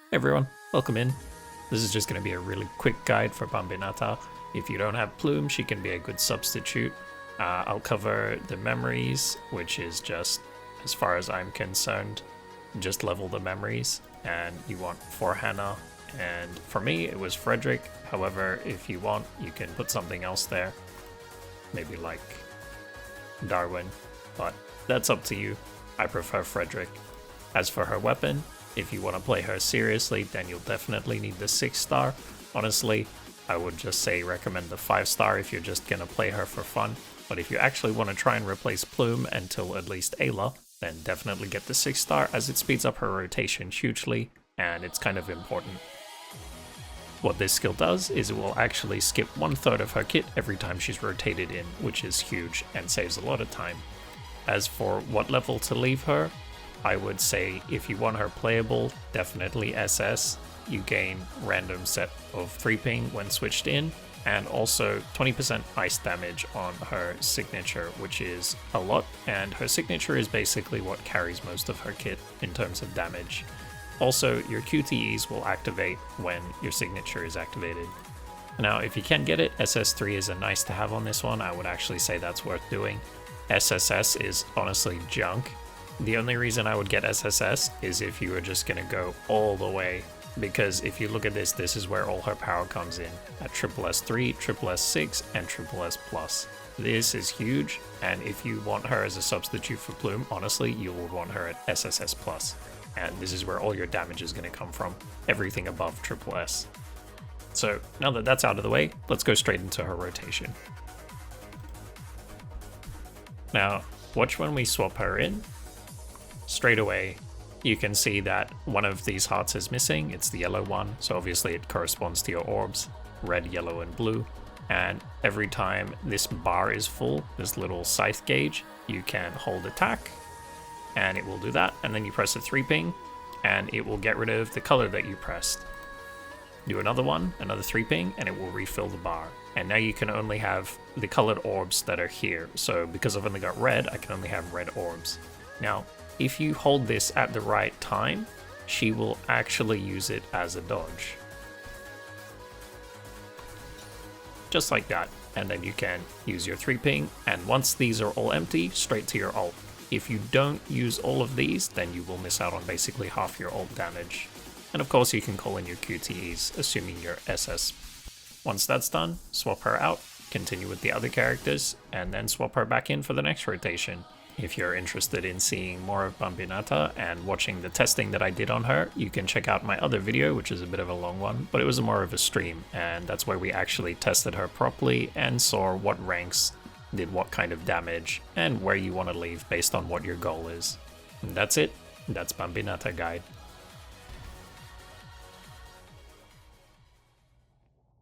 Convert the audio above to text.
Hey everyone, welcome in. This is just going to be a really quick guide for Bambinata. If you don't have Plume, she can be a good substitute. I'll cover the memories, which is just, as far as I'm concerned, just level the memories. And you want for Hannah, and for me it was Frederick. However, if you want, you can put something else there. Maybe like Darwin, but that's up to you. I prefer Frederick. As for her weapon, if you want to play her seriously, then you'll definitely need the 6-star. Honestly, I would just say recommend the 5-star if you're just going to play her for fun. But if you actually want to try and replace Plume until at least Ayla, then definitely get the 6-star as it speeds up her rotation hugely, and it's kind of important. What this skill does is it will actually skip 1/3 of her kit every time she's rotated in, which is huge and saves a lot of time. As for what level to leave her, I would say if you want her playable, definitely SS. You gain random set of 3 ping when switched in, and also 20% ice damage on her signature, which is a lot, and her signature is basically what carries most of her kit in terms of damage. Also, your QTEs will activate when your signature is activated. Now, if you can get it, SS3 is a nice to have on this one. I would actually say that's worth doing. SSS is honestly junk. The only reason I would get SSS is if you were just going to go all the way, because if you look at this, this is where all her power comes in, at SSS3, SSS6, and SSS+. This is huge, and if you want her as a substitute for Plume, honestly, you will want her at SSS+. And this is where all your damage is going to come from, everything above SSS. So now that that's out of the way, let's go straight into her rotation. Now, watch when we swap her in. Straight away, you can see that one of these hearts is missing. It's the yellow one, so obviously it corresponds to your orbs, red, yellow, and blue. And every time this bar is full, this little scythe gauge, you can hold attack, and it will do that. And then you press a 3 ping, and it will get rid of the color that you pressed. Do another one, another 3 ping, and it will refill the bar. And now you can only have the colored orbs that are here. So because I've only got red, I can only have red orbs. Now, if you hold this at the right time, she will actually use it as a dodge. Just like that. And then you can use your 3 ping, and once these are all empty, straight to your ult. If you don't use all of these, then you will miss out on basically half your ult damage. And of course you can call in your QTEs, assuming you're SS. Once that's done, swap her out, continue with the other characters, and then swap her back in for the next rotation. If you're interested in seeing more of Bambinata and watching the testing that I did on her, you can check out my other video, which is a bit of a long one, but it was more of a stream, and that's where we actually tested her properly and saw what ranks did what kind of damage and where you want to leave based on what your goal is. And that's it. That's Bambinata guide.